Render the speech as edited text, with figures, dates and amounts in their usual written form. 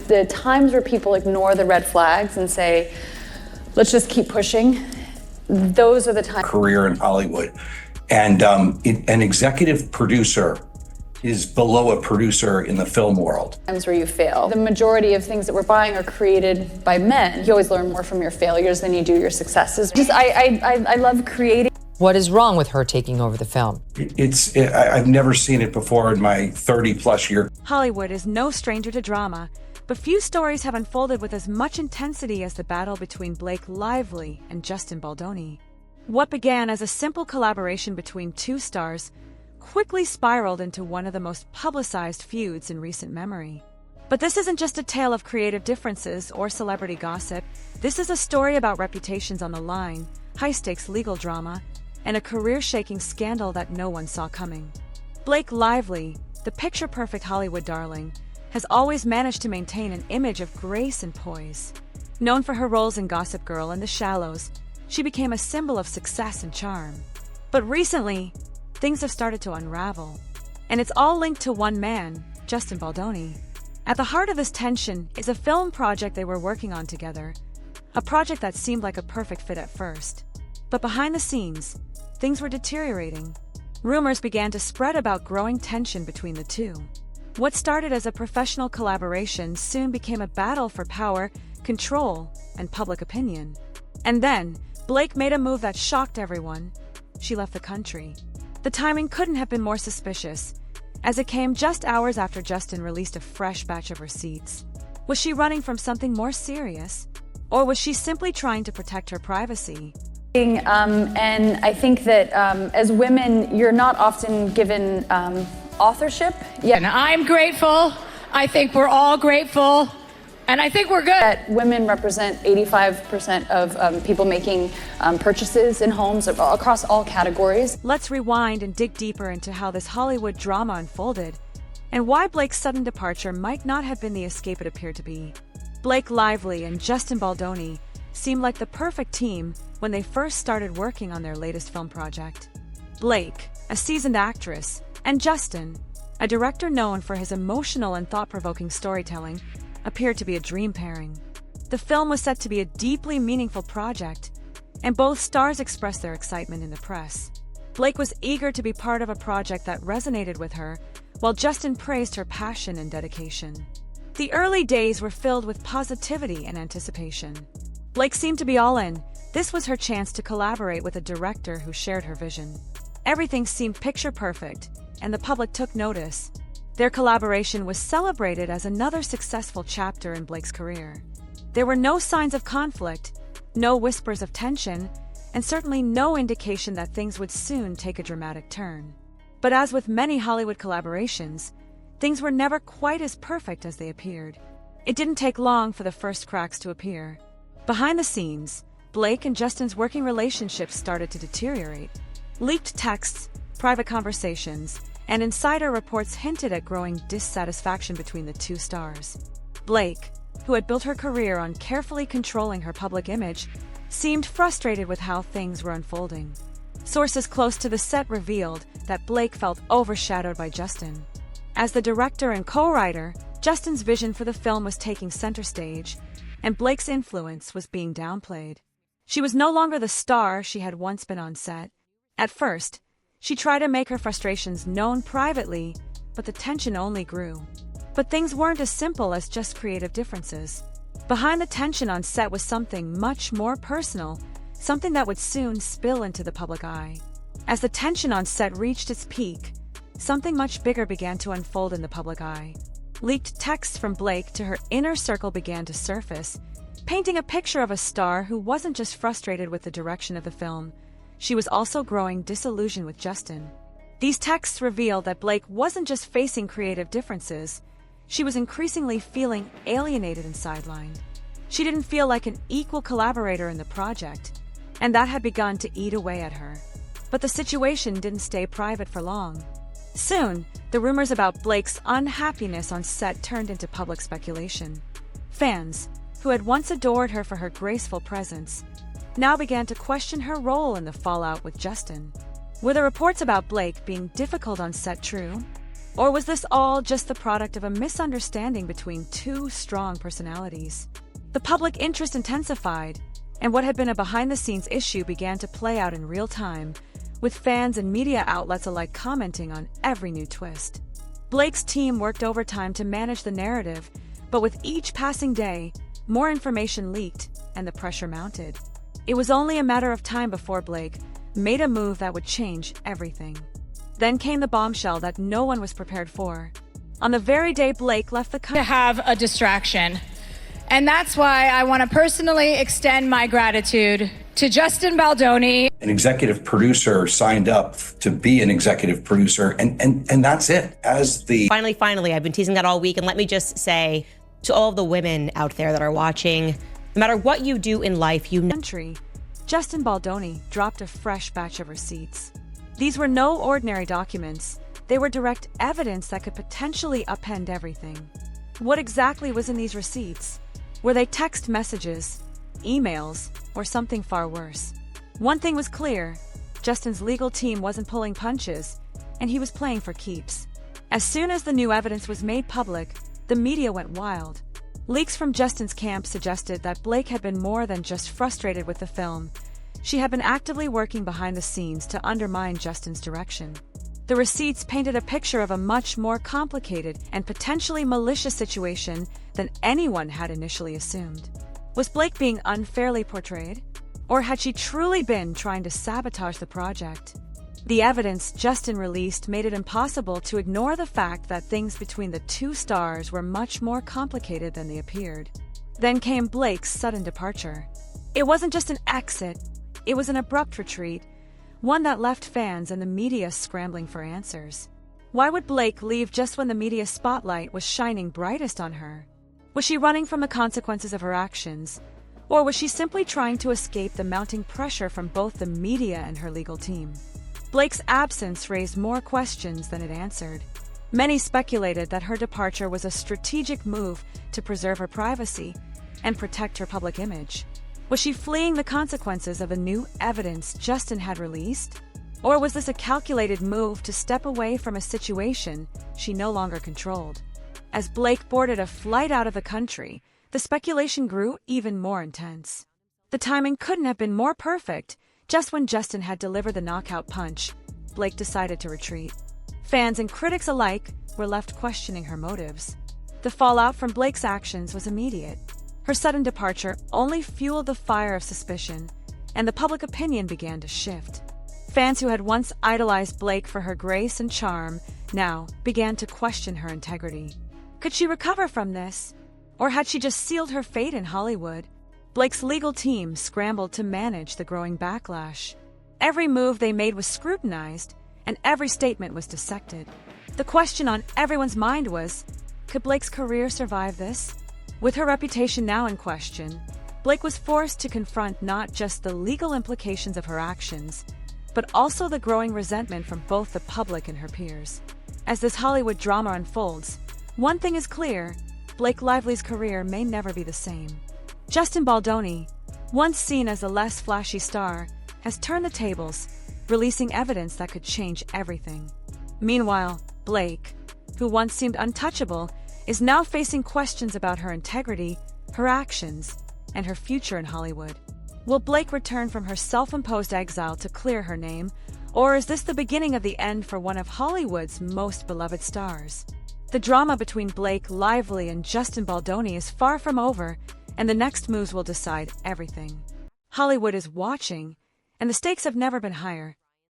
The times where people ignore the red flags and say, let's just keep pushing, those are the times. Career in Hollywood. And an executive producer is below a producer in the film world. Times where you fail. The majority of things that we're buying are created by men. You always learn more from your failures than you do your successes. I love creating. What is wrong with her taking over the film? I've never seen it before in my 30-plus year. Hollywood is no stranger to drama, but few stories have unfolded with as much intensity as the battle between Blake Lively and Justin Baldoni. What began as a simple collaboration between two stars quickly spiraled into one of the most publicized feuds in recent memory. But this isn't just a tale of creative differences or celebrity gossip. This is a story about reputations on the line, high-stakes legal drama, and a career-shaking scandal that no one saw coming. Blake Lively, the picture-perfect Hollywood darling, has always managed to maintain an image of grace and poise. Known for her roles in Gossip Girl and The Shallows, she became a symbol of success and charm. But recently, things have started to unravel, and it's all linked to one man, Justin Baldoni. At the heart of this tension is a film project they were working on together, a project that seemed like a perfect fit at first. But behind the scenes, things were deteriorating. Rumors began to spread about growing tension between the two. What started as a professional collaboration soon became a battle for power, control, and public opinion. And then, Blake made a move that shocked everyone. She left the country. The timing couldn't have been more suspicious, as it came just hours after Justin released a fresh batch of receipts. Was she running from something more serious? Or was she simply trying to protect her privacy? And I think that as women, you're not often given authorship. Yeah, and I'm grateful. I think we're all grateful. And I think we're good. That women represent 85% of people making purchases in homes across all categories. Let's rewind and dig deeper into how this Hollywood drama unfolded, and why Blake's sudden departure might not have been the escape it appeared to be. Blake Lively and Justin Baldoni seemed like the perfect team when they first started working on their latest film project. Blake, a seasoned actress, and Justin, a director known for his emotional and thought-provoking storytelling, appeared to be a dream pairing. The film was set to be a deeply meaningful project, and both stars expressed their excitement in the press. Blake was eager to be part of a project that resonated with her, while Justin praised her passion and dedication. The early days were filled with positivity and anticipation. Blake seemed to be all in. This was her chance to collaborate with a director who shared her vision. Everything seemed picture perfect, and the public took notice. Their collaboration was celebrated as another successful chapter in Blake's career. There were no signs of conflict, no whispers of tension, and certainly no indication that things would soon take a dramatic turn. But as with many Hollywood collaborations, things were never quite as perfect as they appeared. It didn't take long for the first cracks to appear. Behind the scenes, Blake and Justin's working relationship started to deteriorate. Leaked texts, private conversations, and insider reports hinted at growing dissatisfaction between the two stars. Blake, who had built her career on carefully controlling her public image, seemed frustrated with how things were unfolding. Sources close to the set revealed that Blake felt overshadowed by Justin. As the director and co-writer, Justin's vision for the film was taking center stage, and Blake's influence was being downplayed. She was no longer the star she had once been on set. At first, she tried to make her frustrations known privately, but the tension only grew. But things weren't as simple as just creative differences. Behind the tension on set was something much more personal, something that would soon spill into the public eye. As the tension on set reached its peak, something much bigger began to unfold in the public eye. Leaked texts from Blake to her inner circle began to surface, painting a picture of a star who wasn't just frustrated with the direction of the film. She was also growing disillusioned with Justin. These texts revealed that Blake wasn't just facing creative differences, she was increasingly feeling alienated and sidelined. She didn't feel like an equal collaborator in the project, and that had begun to eat away at her. But the situation didn't stay private for long. Soon, the rumors about Blake's unhappiness on set turned into public speculation. Fans, who had once adored her for her graceful presence, now began to question her role in the fallout with Justin. Were the reports about Blake being difficult on set true? Or was this all just the product of a misunderstanding between two strong personalities? The public interest intensified, and what had been a behind-the-scenes issue began to play out in real time, with fans and media outlets alike commenting on every new twist. Blake's team worked overtime to manage the narrative, but with each passing day, more information leaked and the pressure mounted. It was only a matter of time before Blake made a move that would change everything. Then came the bombshell that no one was prepared for. On the very day Blake left the country To have a distraction. And that's why I want to personally extend my gratitude to Justin Baldoni. An executive producer signed up to be an executive producer, and that's it. Finally, I've been teasing that all week, and let me just say to all of the women out there that are watching, no matter what you do in life, Justin Baldoni dropped a fresh batch of receipts. These were no ordinary documents. They were direct evidence that could potentially upend everything. What exactly was in these receipts? Were they text messages, emails, or something far worse? One thing was clear: Justin's legal team wasn't pulling punches, and he was playing for keeps. As soon as the new evidence was made public, the media went wild. Leaks from Justin's camp suggested that Blake had been more than just frustrated with the film. She had been actively working behind the scenes to undermine Justin's direction. The receipts painted a picture of a much more complicated and potentially malicious situation than anyone had initially assumed. Was Blake being unfairly portrayed? Or had she truly been trying to sabotage the project? The evidence Justin released made it impossible to ignore the fact that things between the two stars were much more complicated than they appeared. Then came Blake's sudden departure. It wasn't just an exit, it was an abrupt retreat, one that left fans and the media scrambling for answers. Why would Blake leave just when the media spotlight was shining brightest on her? Was she running from the consequences of her actions? Or was she simply trying to escape the mounting pressure from both the media and her legal team? Blake's absence raised more questions than it answered. Many speculated that her departure was a strategic move to preserve her privacy and protect her public image. Was she fleeing the consequences of the new evidence Justin had released? Or was this a calculated move to step away from a situation she no longer controlled? As Blake boarded a flight out of the country, the speculation grew even more intense. The timing couldn't have been more perfect. Just when Justin had delivered the knockout punch, Blake decided to retreat. Fans and critics alike were left questioning her motives. The fallout from Blake's actions was immediate. Her sudden departure only fueled the fire of suspicion, and the public opinion began to shift. Fans who had once idolized Blake for her grace and charm now began to question her integrity. Could she recover from this? Or had she just sealed her fate in Hollywood? Blake's legal team scrambled to manage the growing backlash. Every move they made was scrutinized, and every statement was dissected. The question on everyone's mind was, could Blake's career survive this? With her reputation now in question, Blake was forced to confront not just the legal implications of her actions, but also the growing resentment from both the public and her peers. As this Hollywood drama unfolds, one thing is clear: Blake Lively's career may never be the same. Justin Baldoni, once seen as a less flashy star, has turned the tables, releasing evidence that could change everything. Meanwhile, Blake, who once seemed untouchable, is now facing questions about her integrity, her actions, and her future in Hollywood. Will Blake return from her self-imposed exile to clear her name, or is this the beginning of the end for one of Hollywood's most beloved stars? The drama between Blake Lively and Justin Baldoni is far from over, and the next moves will decide everything. Hollywood is watching, and the stakes have never been higher.